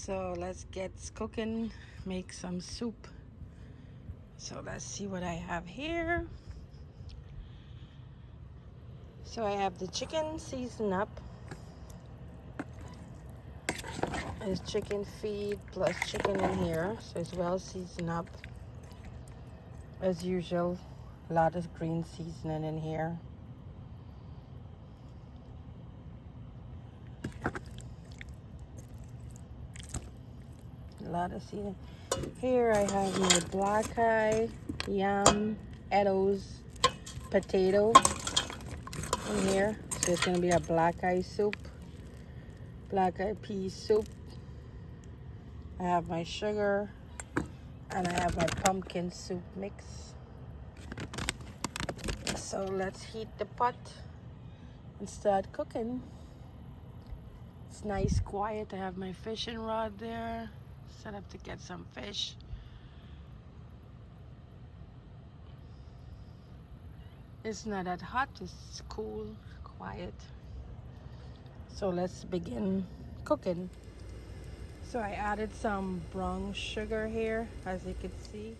So let's get cooking, make some soup. So let's see what I have here. So I have the chicken seasoned up. There's chicken feed plus chicken in here, so it's well seasoned up. As usual, a lot of green seasoning in here. A lot of seasoning. Here I have my black eye, yam, Edo's potato in here. So it's gonna be a black eye soup, black eye pea soup. I have my sugar and I have my pumpkin soup mix. So let's heat the pot and start cooking. It's nice, quiet. I have my fishing rod there, set up to get some fish. It's not that hot, it's cool, quiet. So let's begin cooking. So I added some brown sugar here, as you can see.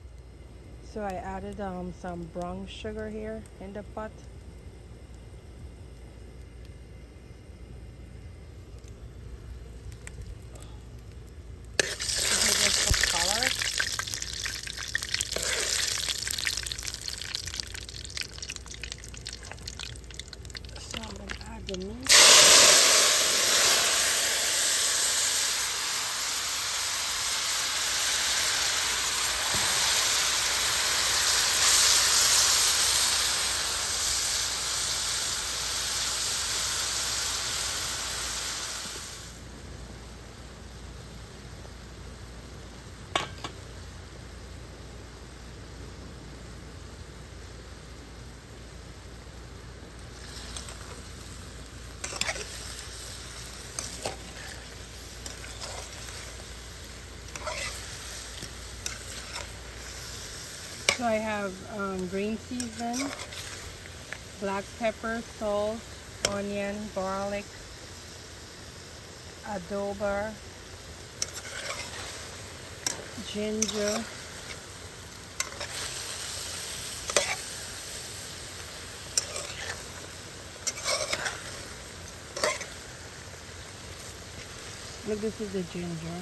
So I added some brown sugar here in the pot. Just for color. So I'm gonna add the meat. So I have green season, black pepper, salt, onion, garlic, adobo, ginger, look, this is the ginger.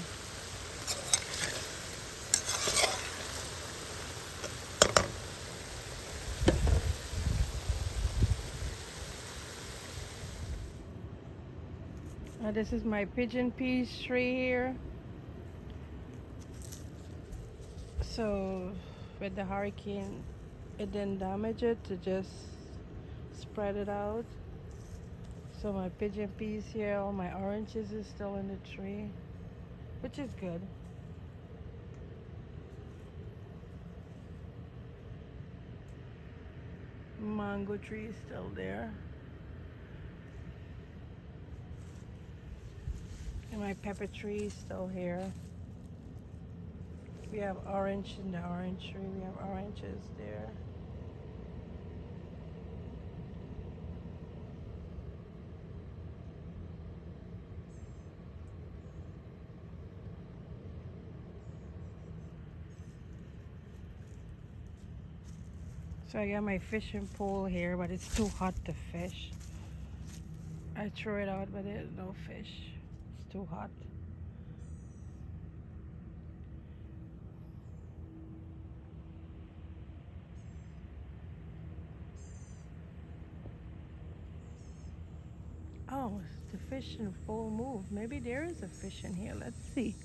This is my pigeon peas tree here. So with the hurricane, it didn't damage it, to just spread it out. So my pigeon peas here, all my oranges is still in the tree, which is good. Mango tree is still there. And my pepper tree is still here. We have orange in the orange tree. We have oranges there. So I got my fishing pole here, but it's too hot to fish. I threw it out, but there's no fish. It's too hot. Oh, the fish in full move. Maybe there is a fish in here. Let's see.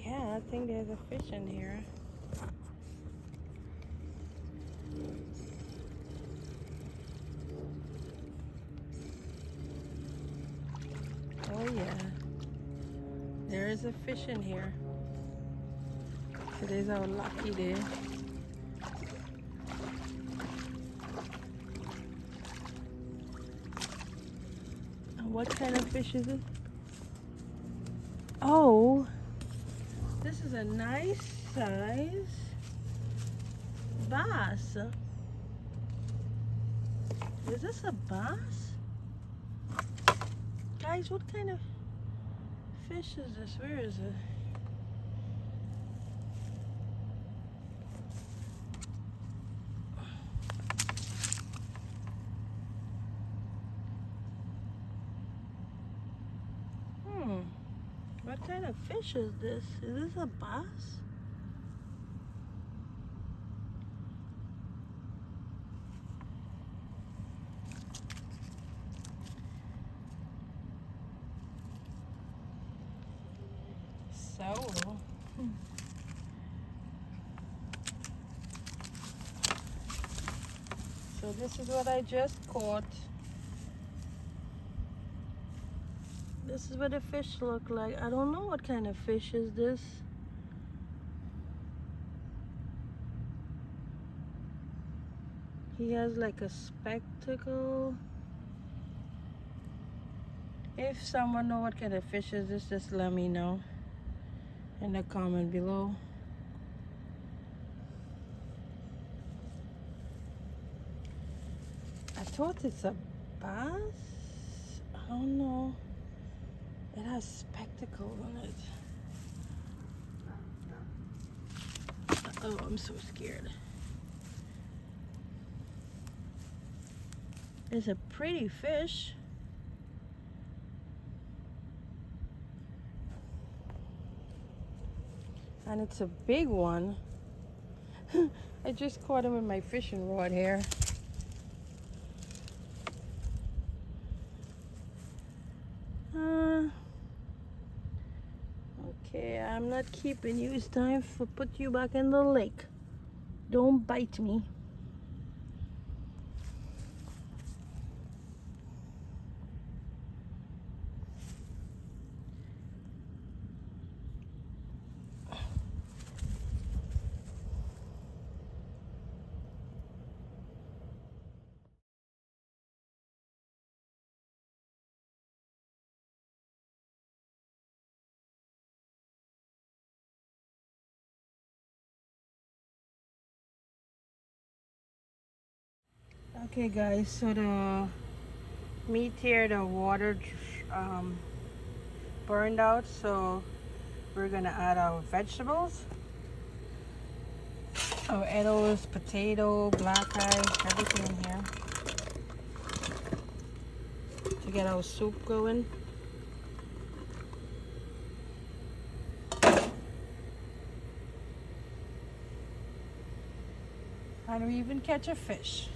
Yeah, I think there's a fish in here. Oh yeah, there is a fish in here. Today's our lucky day. What kind of fish is it? Oh, this is a nice size bass. Is this a bass? Guys, what kind of fish is this? Where is it? What kind of fish is this? Is this a bass? So this is what I just caught. This is what the fish look like. I don't know what kind of fish is this. He has like a spectacle. If someone know what kind of fish is this, just let me know in the comment below. I thought it's a bass. I don't know. It has spectacles on it. Oh, I'm so scared. It's a pretty fish. And it's a big one. I just caught him with my fishing rod here. Okay, I'm not keeping you. It's time to put you back in the lake. Don't bite me. Okay guys, so the meat here, the water burned out, so we're gonna add our vegetables. Our edibles, potato, black eye, everything in here to get our soup going. And we even catch a fish.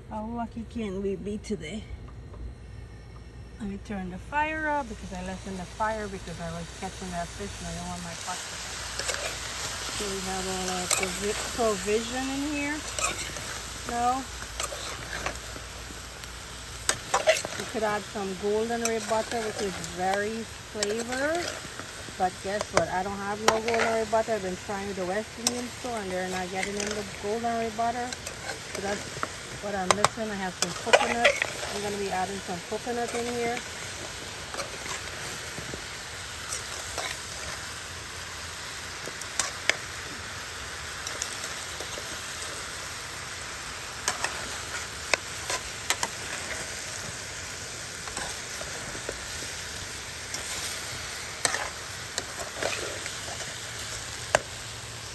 How lucky can we be today? Let me turn the fire up because I lessened the fire because I was catching that fish and I don't want my pot to. So we have all our provision in here. No. We could add some golden ray butter, which is very flavored. But guess what? I don't have no golden ray butter. I've been trying the West Indian store and they're not getting in the golden ray butter. So that's what I'm missing. I have some coconut. I'm going to be adding some coconut in here.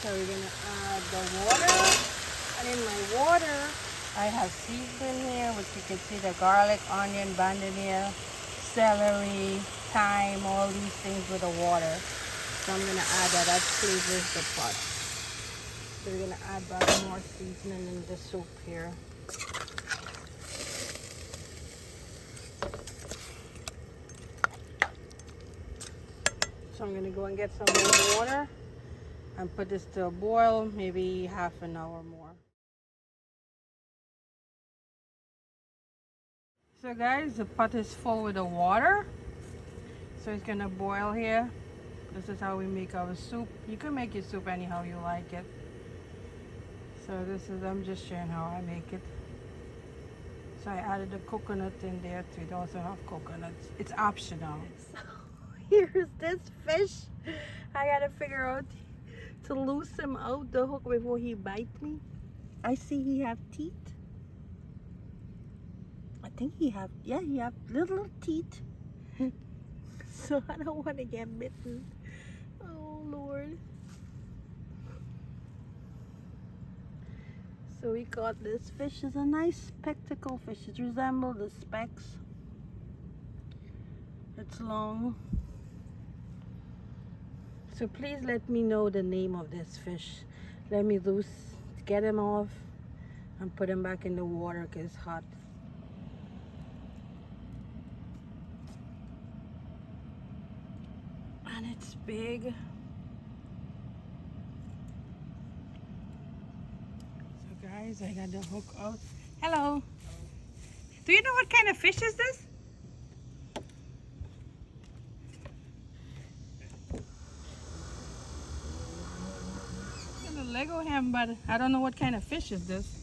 So we're going to add the water. And in my water, I have seasoning here, which you can see the garlic, onion, bandania, celery, thyme, all these things with the water. So I'm going to add that. That flavors the pot. So we're going to add back more seasoning in the soup here. So I'm going to go and get some more water and put this to a boil, maybe half an hour more. So guys, the pot is full with the water. So it's gonna boil here. This is how we make our soup. You can make your soup anyhow you like it. So this is, I'm just showing how I make it. So I added the coconut in there too. It also have coconuts. It's optional. So here's this fish. I gotta figure out to loose him out the hook before he bites me. I see he have teeth. I think he have little teeth. So I don't want to get bitten. Oh Lord. So we caught this fish. It's a nice spectacle fish. It resembles the specks. It's long. So please let me know the name of this fish. Let me get him off and put him back in the water because it's hot. And it's big. So guys, I got the hook out. Hello. Do you know what kind of fish is this? I'm gonna Lego him, but I don't know what kind of fish is this.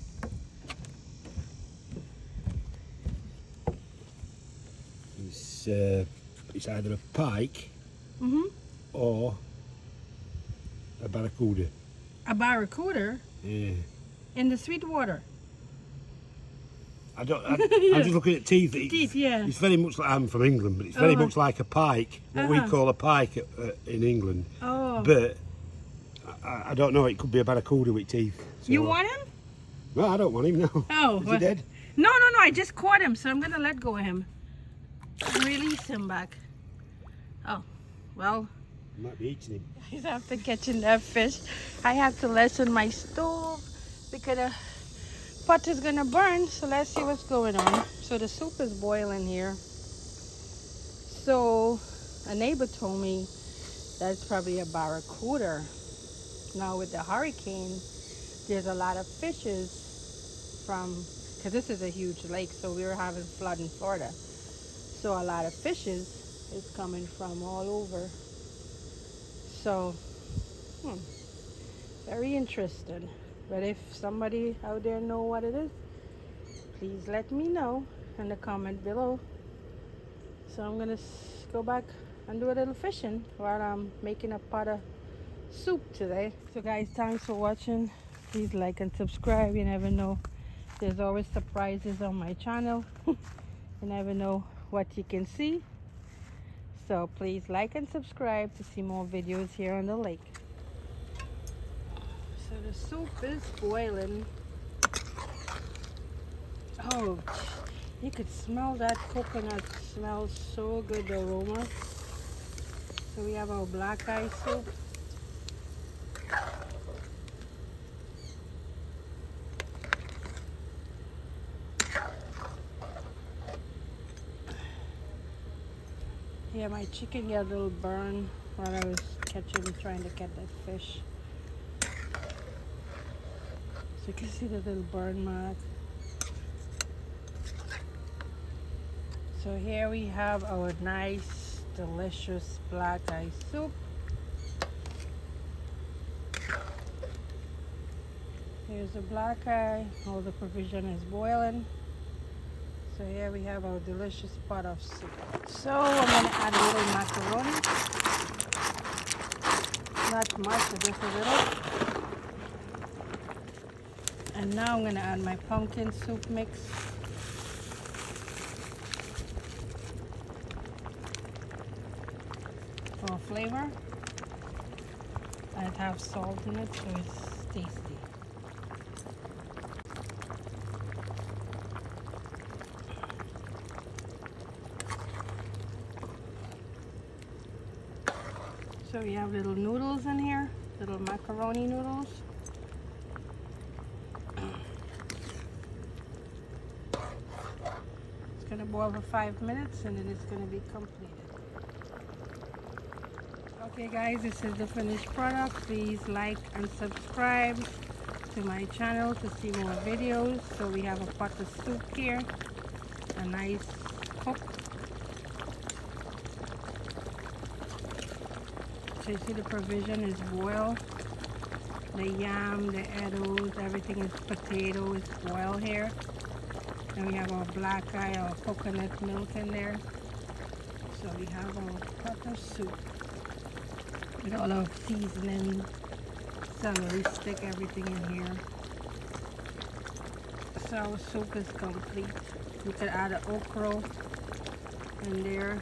It's either a pike or a barracuda. A barracuda? Yeah. In the sweet water? I'm just looking at teeth. Teeth, yeah. It's very much like, I'm from England, but it's very much like a pike, what we call a pike in England. Oh. But I don't know, it could be a barracuda with teeth. So. You want him? No, I don't want him, no. Oh. Is he dead? No, I just caught him, so I'm going to let go of him. Release him back. Oh, well. I might be eating him. Guys, after catching that fish, I have to lessen my stove because the pot is gonna burn. So let's see what's going on. So the soup is boiling here. So a neighbor told me that's probably a barracuda. Now with the hurricane, there's a lot of fishes because this is a huge lake, so we were having flood in Florida. So a lot of fishes is coming from all over. So, very interested. But if somebody out there know what it is, please let me know in the comment below. So I'm gonna go back and do a little fishing while I'm making a pot of soup today. So guys, thanks for watching. Please like and subscribe. You never know. There's always surprises on my channel. You never know what you can see. So please like and subscribe to see more videos here on the lake. So the soup is boiling. Oh, you could smell that coconut. Smells so good, the aroma. So we have our black eye soup. Yeah, my chicken got a little burn while I was trying to catch that fish. So you can see the little burn mark. So here we have our nice, delicious black eye soup. Here's the black eye. All the provision is boiling. So here we have our delicious pot of soup. So I'm going to add a little macaroni. Not much, just a little. And now I'm going to add my pumpkin soup mix. For flavor. And it has salt in it, so it's tasty. So we have little noodles in here, little macaroni noodles. It's gonna boil for 5 minutes and then it's gonna be completed. Okay guys, this is the finished product. Please like and subscribe to my channel to see more videos. So we have a pot of soup here, a nice cook. So you see the provision is boiled. The yam, the edibles, everything is potato, is boiled here. And we have our black eye, our coconut milk in there. So we have our pot of soup with all our seasoning, celery stick, everything in here. So our soup is complete. You could add an okra in there.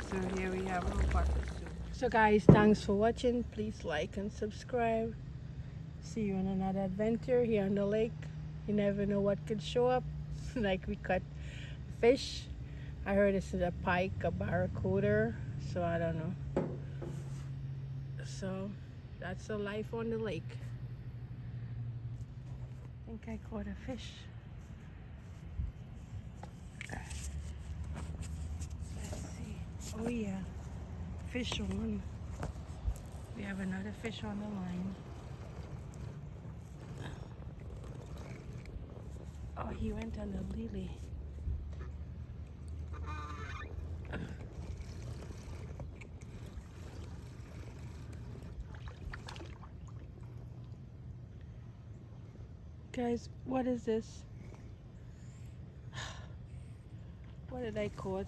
So here we have our butter soup. So guys, thanks for watching. Please like and subscribe. See you in another adventure here on the lake. You never know what could show up. Like we caught fish. I heard it's a pike, a barracuda. So I don't know. So that's the life on the lake. I think I caught a fish. Let's see. Oh yeah, fish on. We have another fish on the line. Oh, he went on the lily. Guys, what is this? What did I caught?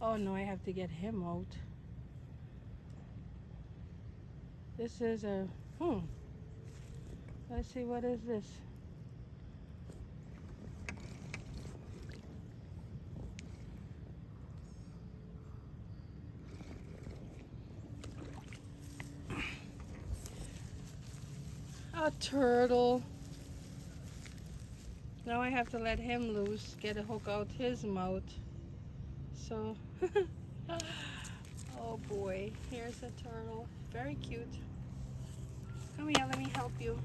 Oh no, I have to get him out. This is a, let's see, what is this? A turtle. Now I have to let him loose, get a hook out his mouth. So, oh boy, here's a turtle. Very cute. Come here, let me help you.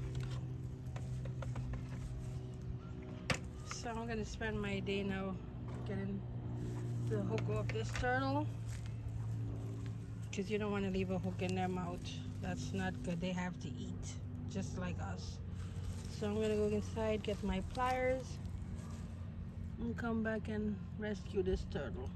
So I'm gonna spend my day now getting the hook off this turtle, because you don't want to leave a hook in their mouth. That's not good. They have to eat, just like us. So I'm gonna go inside, get my pliers, and come back and rescue this turtle.